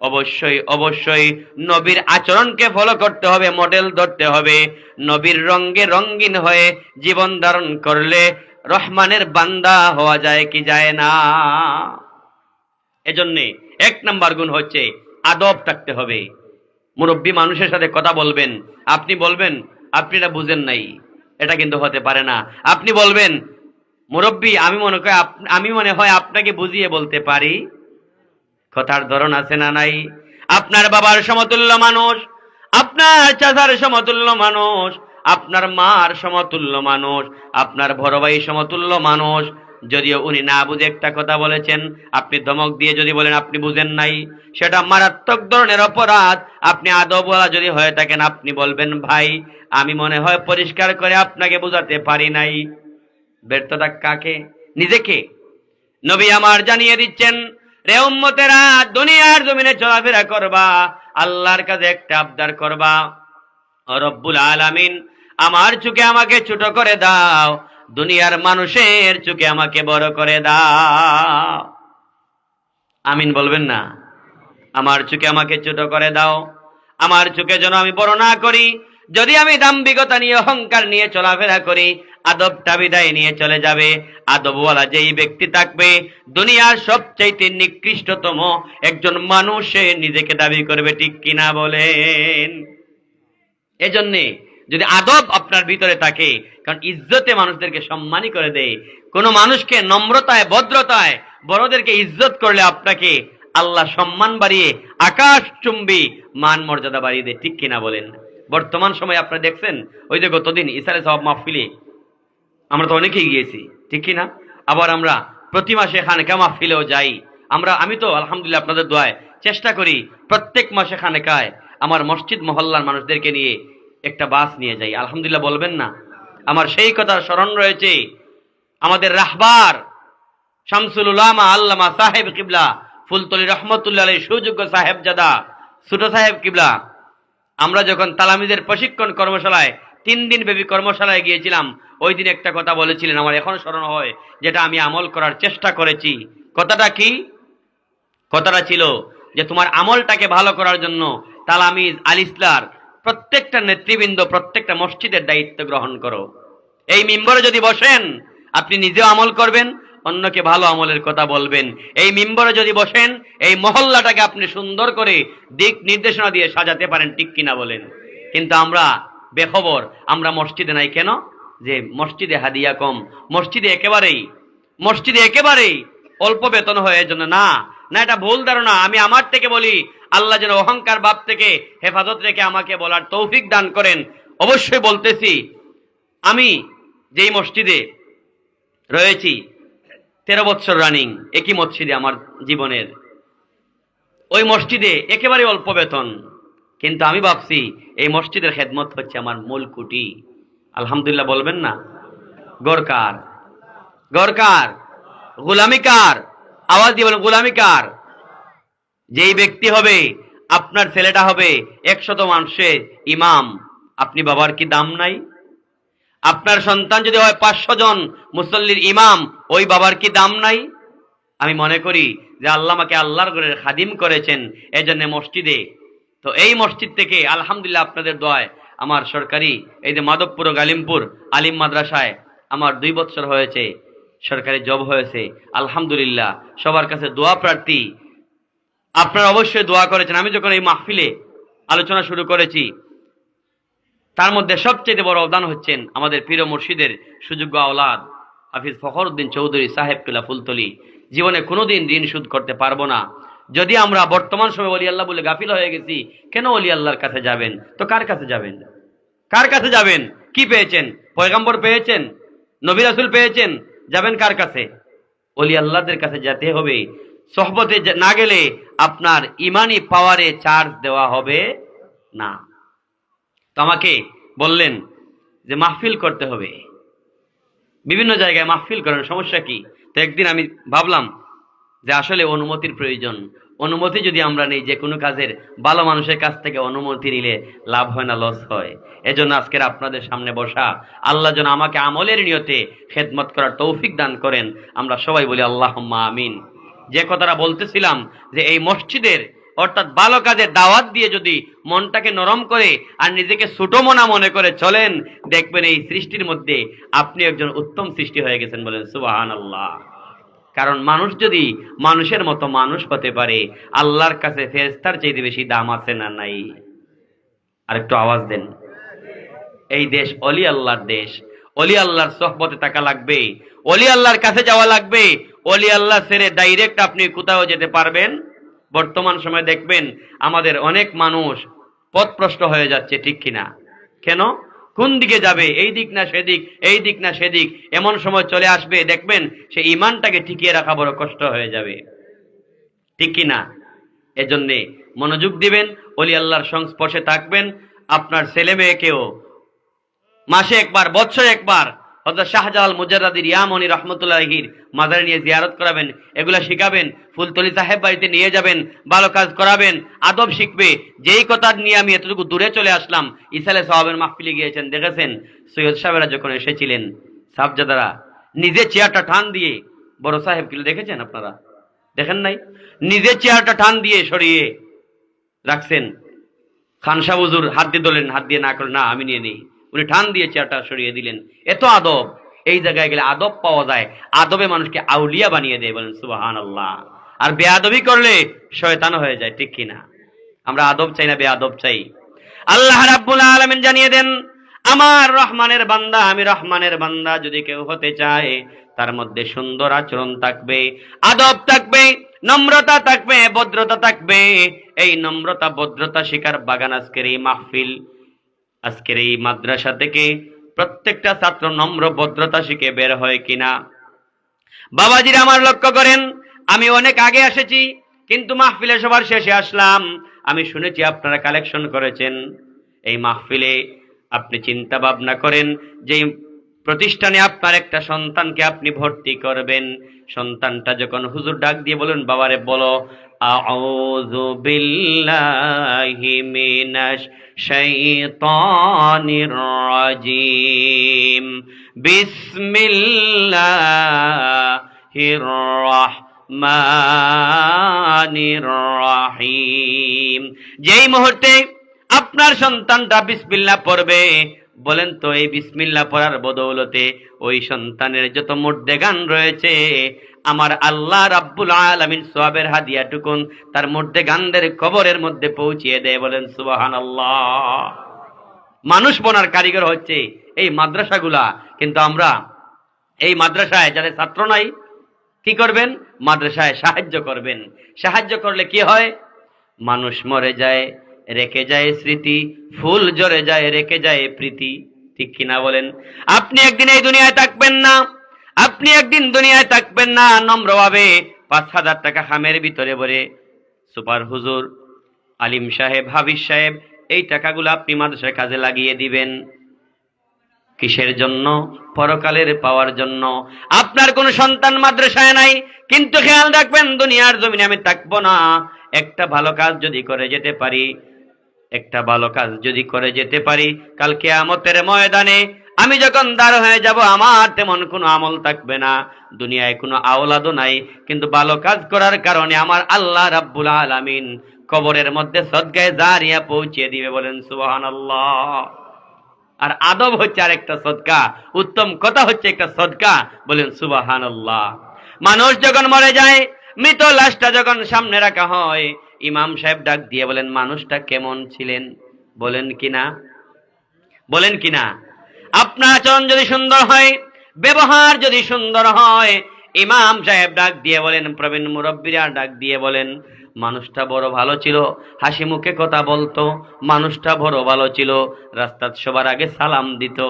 অবশ্যই অবশ্যই নবীর আচরণকে ফলো করতে হবে, মডেল ধরতে হবে। নবীর রঙে রঙিন হয়ে জীবন ধারণ করলে রহমানের বান্দা হওয়া যায় কি যায় না? এজন্যে 1 নাম্বার গুণ হচ্ছে আদব থাকতে হবে। মুরব্বী মানুষের সাথে কথা বলবেন, আপনি বলবেন আপনি এটা বুঝেন নাই, এটা কিন্তু হতে পারে না। আপনি বলবেন, মুরব্বী আমি মনে হয় আপনাকে বুঝিয়ে বলতে পারি। কথার ধরন আছে না নাই? আপনার বাবার সমতুল্য মানুষ, আপনার চাচার সমতুল্য মানুষ, আপনার মার সমতুল্য মানুষ, আপনার বড় ভাই সমতুল্য মানুষ, যদিও উনি না বুঝে একটা কথা বলেছেন, আপনি ধমক দিয়ে যদি বলেন আপনি বুঝেন নাই, সেটা মারাত্মক ধরনের অপরাধ। আপনি আদবওয়ালা যদি হয়ে থাকেন, আপনি বলবেন ভাই আমি মনে হয় পরিষ্কার করে আপনাকে বোঝাতে পারি নাই। ব্যর্থতা কাকে? নিজেকে। নবী আমার জানিয়ে দিচ্ছেন, রে উম্মতেরা, দুনিয়ার জমিনে চলাফেরা করবা, আল্লাহর কাছে একটা আবদার করবা, ও রব্বুল আলামিন আমার চোখে আমাকে ছোট করে দাও, দুনিয়ার মানুষের চোখে আমাকে বড় করে দাও। আমিন বলবেন না? আমার চোখে আমাকে ছোট করে দাও, আমার চোখে যেন আমি বড় না করি। যদি আমি দাম্ভিকতা নিয়ে অহংকার নিয়ে চলাফেরা করি, আদবটা বিদায় নিয়ে চলে যাবে। আদবওয়ালা যেই ব্যক্তি থাকবে, দুনিয়ার সবচাইতে নিকৃষ্টতম একজন মানুষে নিজেকে দাবি করবে, ঠিক কিনা বলেন? এজন্যে যদি আদব আপনার ভিতরে থাকে, কারণ ইজ্জতে মানুষদেরকে সম্মানই করে দেয়। কোন মানুষকে নম্রতায় ভদ্রতায় বড়দেরকে ইজ্জত করলে আপনাকে আল্লাহ সম্মান বাড়িয়ে আকাশ চুম্বি মান মর্যাদা বাড়িয়ে দেয়, ঠিক কিনা বলেন? বর্তমান সময় আপনারা দেখছেন, ওই যে গতদিন ইসারে সওয়াব মাহফিলে আমরা তো অনেকেই গিয়েছি, ঠিক কিনা? আবার আমরা প্রতি মাসে খানেকা মাহফিলেও যাই। আমি তো আলহামদুলিল্লাহ আপনাদের দোয়ায় চেষ্টা করি প্রত্যেক মাসে খানেকায় আমার মসজিদ মহল্লার মানুষদেরকে নিয়ে একটা বাস নিয়ে যাই। আলহামদুলিল্লাহ বলবেন না? আমার সেই কথার স্মরণ রয়েছে, আমাদের রাহবার শামসুল উলামা আল্লামা সাহেব কিবলা ফুলতলি রহমতুল্লাহ আলাইহি সুযোগ্য সাহেবজাদা ছোট সাহেব কিবলা, আমরা যখন তালামিদের প্রশিক্ষণ কর্মশালায় 3 দিন ব্যাপী কর্মশালায় গিয়েছিলাম, ওই দিন একটা কথা বলেছিলেন, আমার এখন স্মরণ হয়, যেটা আমি আমল করার চেষ্টা করেছি। কথাটা কি? কথাটা ছিল যে তোমার আমলটাকে ভালো করার জন্য তালামিজ আল ইসলার প্রত্যেকটা নেতৃবৃন্দ প্রত্যেকটা মসজিদের দায়িত্ব গ্রহণ করো। এই মিম্বরে যদি বসেন, আপনি নিজেও আমল করবেন, অন্যকে ভালো আমলের কথা বলবেন। এই মিম্বরে যদি বসেন, এই মহল্লাটাকে আপনি সুন্দর করে দিক নির্দেশনা দিয়ে সাজাতে পারেন, ঠিক কিনা বলেন? কিন্তু আমরা বেখবর, আমরা মসজিদে নাই কেন? যে মসজিদে হাদিয়া কম, মসজিদে একেবারেই অল্প বেতন হয়, এজন্য না। এটা ভুল ধারণা। আমি আমার থেকে বলি, আল্লাহ যেন অহংকার ভাব থেকে হেফাজত রেখে আমাকে বলার তৌফিক দান করেন। অবশ্যই বলতেছি, আমি যেই মসজিদে রয়েছি 13 বছর রানিং, একই মসজিদে আমার জীবনের, ওই মসজিদে একেবারে অল্প বেতন, কিন্তু আমি ভাবছি এই মসজিদের খেদমত হচ্ছে আমার মূল কুটি। আলহামদুলিল্লাহ বলবেন না? গরকার গরকার গোলামিকার, আওয়াজ দিয়ে বলেন গোলামিকার। যেই ব্যক্তি হবে, আপনার ছেলেটা হবে 100 মানুষের ইমাম, আপনি বাবার কি দাম নাই? আপনার সন্তান যদি হয় 500 জন মুসল্লির ইমাম, ওই বাবার কি দাম নাই? আমি মনে করি যে আল্লাহ আমাকে আল্লাহর ঘরের খাদিম করেছেন, এজন্য মসজিদে। তো এই মসজিদ থেকে আলহামদুলিল্লাহ আপনাদের দোয়ায় আমার সরকারি, এই যে মাধবপুর ও গালিমপুর আলিম মাদ্রাসায় আমার 2 বছর হয়েছে সরকারি জব হয়েছে, আলহামদুলিল্লাহ। সবার কাছে দোয়া প্রার্থী, আপনারা অবশ্যই দোয়া করেছেন। আমি যখন এই মাহফিলে আলোচনা শুরু করেছি, তার মধ্যে সবচেয়ে বড় অবদান হচ্ছেন আমাদের পীর মুর্শিদের সুযোগ্য আওলাদ হাফিজ ফখরউদ্দিন চৌধুরী সাহেব কিবলা ফুলতলি। জীবনে কোনোদিন ঋণ শোধ করতে পারবো না। যদি আমরা বর্তমান সময় ওলি আল্লাহ বলে গাফিল হয়ে গেছি, কেন ওলি আল্লাহর কাছে যাবেন? তো কার কাছে যাবেন? কার কাছে যাবেন? কি পেয়েছেন? পয়গম্বর পেয়েছেন, নবী রাসূল পেয়েছেন, যাবেন কার কাছে? ওলি আল্লাহদের কাছে যেতে হবে। সোহবতে না গেলে আপনার ইমানি পাওয়ারে চার্জ দেওয়া হবে না। তো আমাকে বললেন যে মাহফিল করতে হবে, বিভিন্ন জায়গায় মাহফিল করেন, সমস্যা কি? তো একদিন আমি ভাবলাম যে আসলে অনুমতির প্রয়োজন। অনুমতি যদি আমরা নেই যে কোনো কাজের, ভালো মানুষের কাছ থেকে অনুমতি নিলে লাভ হয় না, লস হয়। এজন্য আজকের আপনাদের সামনে বসা, আল্লাহ যেন আমাকে আমলের নিয়তে খেদমত করার তৌফিক দান করেন। আমরা সবাই বলি আল্লাহুম্মা আমিন। যে কথাটা বলতেছিলাম, যে এই মসজিদের অর্থাৎ ভালো কাজের দাওয়াত দিয়ে যদি মনটাকে নরম করে আর নিজেকে ছোট মনা মনে করে চলেন, দেখবেন এই সৃষ্টির মধ্যে আপনি একজন উত্তম সৃষ্টি হয়ে গেছেন। বলেন সুবহানাল্লাহ। কারণ মানুষ যদি মানুষের মতো মানুষ হতে পারে, আল্লাহর কাছে ফেরেশতার চাইতে বেশি দাম আছে না নাই? আর একটু আওয়াজ দেন। এই দেশ অলি আল্লাহর দেশ, অলি আল্লাহর সোহবতে থাকা লাগবে, অলি আল্লাহর কাছে যাওয়া লাগবে। অলি আল্লাহ ছেড়ে ডাইরেক্ট আপনি কোথাও যেতে পারবেন? বর্তমান সময়ে দেখবেন আমাদের অনেক মানুষ পথভ্রষ্ট হয়ে যাচ্ছে, ঠিক কিনা? কেন? কোন দিকে যাবে, এই দিক না সেদিক, এই দিক না সেদিক, এমন সময় চলে আসবে দেখবেন সে ইমানটাকে টিকিয়ে রাখা বড় কষ্ট হয়ে যাবে, ঠিক কিনা? এজন্যে মনোযোগ দিবেন, ওলি আল্লাহর সংস্পর্শে থাকবেন। আপনার ছেলে মেয়েকেও মাসে একবার, বছরে একবার হযরত শাহজালাল মুজাদ্দিদ ইয়ামানি রাহমাতুল্লাহির মাজারে নিয়ে জিয়ারত করাবেন, এগুলা শিখাবেন। ফুলতলি সাহেব বাড়িতে নিয়ে যাবেন, ভালো কাজ করাবেন, আদব শিখবে। যেই কথা নিয়ে আমি এতটুকু দূরে চলে আসলাম, ইসালে সাহাবের মাহফিলে গিয়েছেন, দেখেছেন সৈয়দ সাহেবেরা যখন এসেছিলেন, সাহাবজাদারা নিজে চেয়ারটা টান দিয়ে, বড় সাহেব কিলে দেখেছেন আপনারা? দেখেন নাই? নিজে চেয়ারটা টান দিয়ে সরিয়ে রাখছেন। খান সাহেব হুজুর হাত দিয়ে ধরলেন, হাত দিয়ে না করলেন, না আমি নিয়ে নিই। উনি টান দিয়ে চেয়ারটা সরিয়ে দিলেন। এত আদব। এই জায়গায় গেলে আদব পাওয়া যায়। আদবে মানুষকে আউলিয়া বানিয়ে দেয়, বলেন সুবহানাল্লাহ। আর বেয়াদবি করলে শয়তান হয়ে যায়, ঠিক কিনা? আমরা আদব চাই না বেয়াদব চাই? আল্লাহ রাব্বুল আলামিন জানিয়ে দেন, আমার রহমানের বান্দা, আমি রহমানের বান্দা যদি কেউ হতে চায়, তার মধ্যে সুন্দর আচরণ থাকবে, আদব থাকবে, নম্রতা থাকবে, ভদ্রতা থাকবে। এই নম্রতা ভদ্রতা শিকার বাগান আজকের এই মাহফিল, আজকের এই মাদ্রাসা থেকে প্রত্যেকটা ছাত্র নম্র ভদ্রতা শিখে বের হয় কিনা? বাবাজিরা আমার লক্ষ্য করেন, আমি অনেক আগে এসেছি, কিন্তু মাহফিলে সবার শেষে আসলাম। আমি শুনেছি আপনারা কালেকশন করেছেন। এই মাহফিলে আপনি চিন্তা ভাবনা করেন যে প্রতিষ্ঠানে আপনার একটা সন্তানকে আপনি ভর্তি করবেন। সন্তানটা যখন হুজুর ডাক দিয়ে বলেন, বাবারে বলো আউযু বিল্লাহি মিনাশ শাইতানির রাজিম, বিসমিল্লাহির রাহমানির রাহিম। যেই মুহূর্তে আপনার সন্তানটা বিসমিল্লাহ পড়বে, বলেন তো এই বিসমিল্লাহ পড়ার বদৌলতে ওই সন্তানের যত মুর্দেগান রয়েছে, আমার আল্লাহ রাব্বুল আলামিন সওয়াবের হাদিয়াটুকুন তার মুর্দেগানদের কবরের মধ্যে পৌঁছিয়ে দেয়, বলেন সুবহানাল্লাহ। মানুষ বনার কারিগর হচ্ছে এই মাদ্রাসাগুলা, কিন্তু আমরা এই মাদ্রাসায় যারা ছাত্র নাই, কি করবেন? মাদ্রাসায় সাহায্য করবেন। সাহায্য করলে কি হয়? মানুষ মরে যায়, রেখে যায় স্মৃতি, ফুল ঝরে যায়, রেখে যায় প্রীতি, ঠিক কিনা বলেন? আপনি একদিন এই দুনিয়ায় থাকবেন না, আপনি একদিন দুনিয়ায় থাকবেন না, নম্রভাবে ৫,০০০ টাকা খামের ভিতরে ভরে সুপার হুজুর, আলিম সাহেব, হাফিজ সাহেব, এই টাকাগুলো আপনি মাদ্রাসার কাজে লাগিয়ে দিবেন। কিসের জন্য? পরকালের পাওয়ার জন্য। আপনার কোন সন্তান মাদ্রাসায় নাই, কিন্তু খেয়াল রাখবেন দুনিয়ার জমিনে আমি থাকবো না, একটা ভালো কাজ যদি করে যেতে পারি, একটা ভালো কাজ যদি করে যেতে পারি, কাল কিয়ামতের ময়দানে আমি যখন দাঁড় হয়ে যাব, আমার তেমন কোনো আমল থাকবে না, দুনিয়ায় কোনো আওলাদও নাই, কিন্তু ভালো কাজ করার কারণে আমার আল্লাহ রাব্বুল আলামিন কবরের মধ্যে সদকায়ে জারিয়া পৌঁছে দিবে, বলেন সুবহানাল্লাহ। আর আদব হচ্ছে আরেকটা সদকা, উত্তম কথা হচ্ছে একটা সদকা, বলেন সুবহানাল্লাহ। মানুষ যখন মরে যায়, মৃত লাশটা যখন সামনে রাখা হয়, ইমাম সাহেব ডাক দিয়ে বলেন, মানুষটা কেমন ছিলেন? বলেন কিনা? বলেন কিনা? আপনার আচরণ যদি সুন্দর হয়, ব্যবহার যদি সুন্দর হয়, ইমাম সাহেব ডাক দিয়ে বলেন, প্রবীণ মুরব্বীরা ডাক দিয়ে বলেন, মানুষটা বড় ভালো ছিল, হাসি মুখে কথা বলতো, মানুষটা বড় ভালো ছিল, রাস্তার সবার আগে সালাম দিত,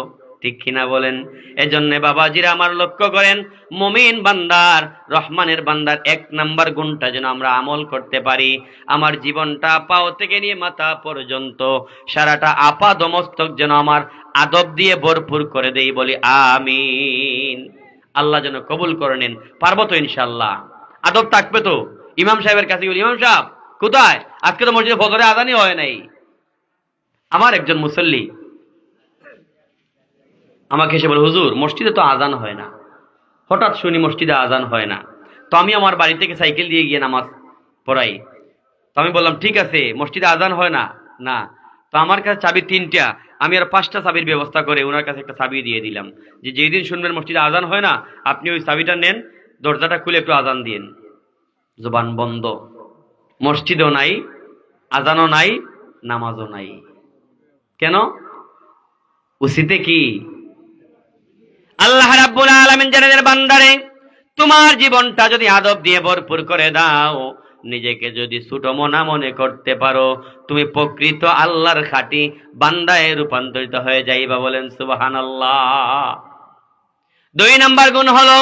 ঠিক কিনা বলেন? এজন্য বাবাজিরা আমার লক্ষ্য করেন, মুমিন বান্দার, রহমানের বান্দার ১ নাম্বার গুণটা যেন আমরা আমল করতে পারি। আমার জীবনটা পাও থেকে নিয়ে মাথা পর্যন্ত সারাটা আপাদমস্তক যেন আমার আদব দিয়ে ভরপুর করে দেই, বলি আমিন। আল্লাহ যেন কবুল করে নেন। পারবো তো ইনশাআল্লাহ? আদব থাকবে তো? ইমাম সাহেবের কাছে বলি, ইমাম সাহেব কোথায়? আজকে তো মসজিদে ফজরে আজানই হয় নাই। আমার একজন মুসল্লি আমাকে এসে বলে, হুজুর মসজিদে তো আজান হয় না। হঠাৎ শুনি মসজিদে আজান হয় না, তো আমি আমার বাড়ি থেকে সাইকেল দিয়ে গিয়ে নামাজ পড়াই। তো আমি বললাম, ঠিক আছে, মসজিদে আজান হয় না, না তো আমার কাছে চাবি ৩টা, আমি আর 5টা চাবির ব্যবস্থা করে ওনার কাছে একটা চাবি দিয়ে দিলাম, যে যেদিন শুনবেন মসজিদে আজান হয় না, আপনি ওই চাবিটা নেন, দরজাটা খুলে একটু আজান দিন। জবান বন্ধ, মসজিদও নাই, আজানও নাই, নামাজও নাই। কেন? উচিতে কি? আল্লাহ রাব্বুল আলামিন জানেন, বান্দারে তোমার জীবনটা যদি আদব দিয়ে ভরপুর করে দাও, নিজেকে যদি ছোট মনা মনে করতে পারো, তুমি প্রকৃত আল্লাহর খাঁটি বান্দায় রূপান্তরিত হয়ে যাইবা। বলেন সুবহানাল্লাহ। 2 নাম্বার গুণ হলো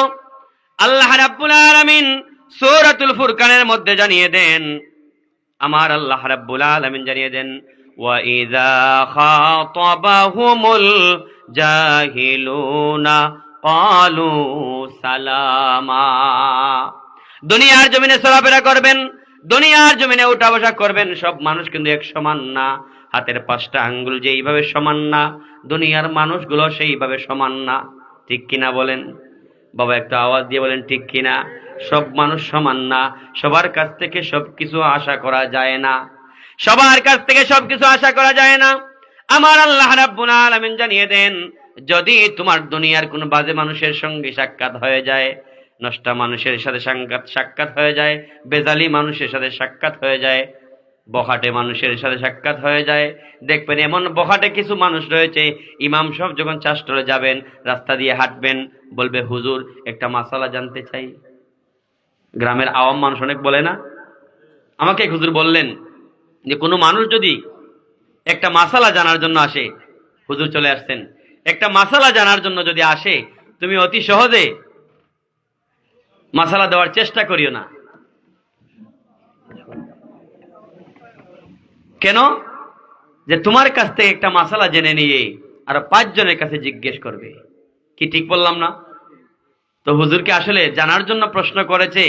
আল্লাহ রাব্বুল আলামিন সূরাতুল ফুরকানের মধ্যে জানিয়ে দেন, আমার আল্লাহ রাব্বুল আলামিন জানিয়ে দেন, ওয়া ইযা খাতাবাহুমুল জাহিলুনা ক্বালু সালামা। দুনিয়ার জমিনে চলাফেরা করবেন, দুনিয়ার জমিনে উঠা বসা করবেন, সব মানুষ কিন্তু এক সমান না। হাতের 5টা আঙ্গুল যেইভাবে সমান না, দুনিয়ার মানুষগুলো সেইভাবে সমান না। ঠিক কিনা বলেন? বাবা একটু আওয়াজ দিয়ে বলেন ঠিক কিনা। সব মানুষ সমান না, সবার কাছ থেকে সবকিছু আশা করা যায় না, সবার কাছ থেকে সবকিছু আশা করা যায় না। আমার আল্লাহ রাব্বুল আলামিন জানিয়ে দেন, যদি তোমার দুনিয়ার কোন বাজে মানুষের সঙ্গে সাক্ষাৎ হয়ে যায়, নষ্টা মানুষের সাথে সাক্ষাৎ হয়ে যায়, বেজালি মানুষের সাথে সাক্ষাৎ হয়ে যায়, বখাটে মানুষের সাথে সাক্ষাৎ হয়ে যায়, দেখবেন এমন বখাটে কিছু মানুষ রয়েছে, ইমাম সাহেব যখন চাষটরে যাবেন, রাস্তা দিয়ে হাঁটবেন, বলবে হুজুর একটা মাসালা জানতে চাই। গ্রামের আওয়াম মানুষ অনেক বলে না, আমাকে হুজুর বললেন যে কোনো মানুষ যদি একটা মাসালা জানার জন্য আসে, হুজুর চলে আসছেন, একটা মাসালা জানার জন্য যদি আসে, তুমি অতি সহজে মাসালা দেওয়ার চেষ্টা করিও না। কেন? যে তোমার কাছ থেকে একটা মাসালা জেনে নিয়ে আর 5 জনের কাছে জিজ্ঞেস করবে। কি ঠিক বললাম না? তো হুজুরকে আসলে জানার জন্য প্রশ্ন করেছে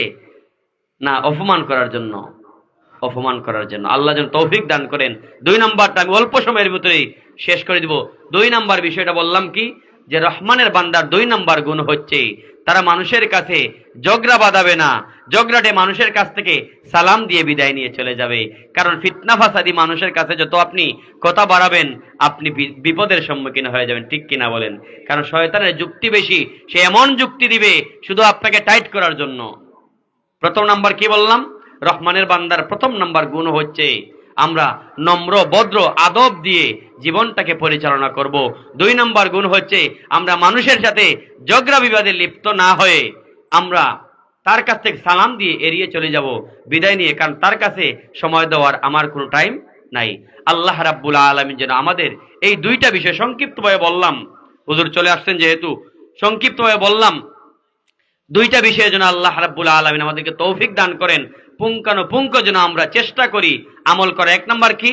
না অপমান করার জন্য? অপমান করার জন্য। আল্লাহ যেন তৌফিক দান করেন। 2 নাম্বারটা আমি অল্প সময়ের ভিতরেই শেষ করে দিব। 2 নাম্বার বিষয়টা বললাম কি, যে রহমানের বান্দার 2 নাম্বার গুণ হচ্ছে তারা মানুষের কাছে ঝগড়া বাঁধাবে না, ঝগড়াটে মানুষের কাছ থেকে সালাম দিয়ে বিদায় নিয়ে চলে যাবে। কারণ ফিতনা ফাসাদি মানুষের কাছে যত আপনি কথা বাড়াবেন, আপনি বিপদের সম্মুখীন হয়ে যাবেন। ঠিক কিনা বলেন? কারণ শয়তানের যুক্তি বেশি, সে এমন যুক্তি দিবে শুধু আপনাকে টাইট করার জন্য। প্রথম নাম্বার কি বললাম? রহমানের বান্দার প্রথম নাম্বার গুণ হচ্ছে আমরা নম্র ভদ্র আদব দিয়ে জীবনটাকে পরিচালনা করব। 2 নাম্বার গুণ হচ্ছে আমরা মানুষের সাথে ঝগড়া বিবাদে লিপ্ত না হয়ে আমরা তার কাছ থেকে সালাম দিয়ে এড়িয়ে চলে যাব বিদায় নিয়ে, কারণ তার কাছে সময় দেওয়ার আমার কোনো টাইম নাই। আল্লাহ রাব্বুল আলামিন যেন আমাদের এই 2টা বিষয় সংক্ষিপ্তভাবে বললাম, হুজুর চলে আসছেন যেহেতু সংক্ষিপ্তভাবে বললাম, 2টা বিষয়ের জন্য আল্লাহ রাব্বুল আলামিন আমাদেরকে তৌফিক দান করেন। পুঙ্খানুপুঙ্খ যেন আমরা চেষ্টা করি আমল করা। 1 নাম্বার কি,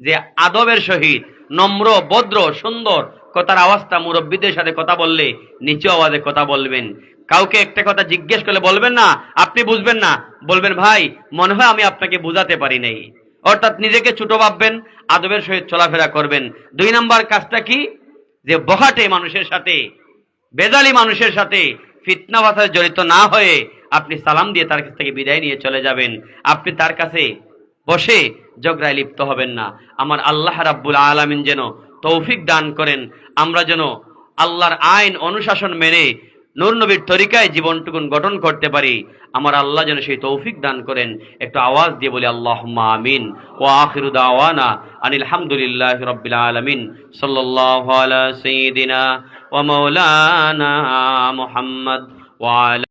যে আদবের সহিত নম্র ভদ্র সুন্দর কথার আওয়াজটা, মুরব্বীদের সাথে কথা বললে নিচু আওয়াজে কথা বলবেন। কাউকে একটা কথা জিজ্ঞেস করলে বলবেন না আপনি বুঝবেন না, বলবেন ভাই মনে হয় আমি আপনাকে বুঝাতে পারি নাই। অর্থাৎ নিজেকে ছোট ভাববেন, আদবের সহিত চলাফেরা করবেন। 2 নাম্বার কাজটা কি, যে বখাটে মানুষের সাথে বেজালি মানুষের সাথে ফিতনা ফাসাদে জড়িত না হয়ে আপনি সালাম দিয়ে তার কাছ থেকে বিদায় নিয়ে চলে যাবেন। আপনি তার কাছে বসে ঝগড়ায় লিপ্ত হবেন না। আমার আল্লাহ রাব্বুল আলামিন যেন তৌফিক দান করেন, আমরা যেন আল্লাহর আইন অনুশাসন মেনে নূর নবীর তরিকায় জীবনটুকুন গঠন করতে পারি। আমার আল্লাহ যেন সেই তৌফিক দান করেন। একটু আওয়াজ দিয়ে বলি আল্লাহুম্মা আমিন। ওয়া আখিরু দাওয়ানা আনিল হামদুলিল্লাহি রাব্বিল আলামিন। সাল্লাল্লাহু আলা সাইয়্যিদিনা ওয়া মাওলানা মুহাম্মদ ওয়া আলা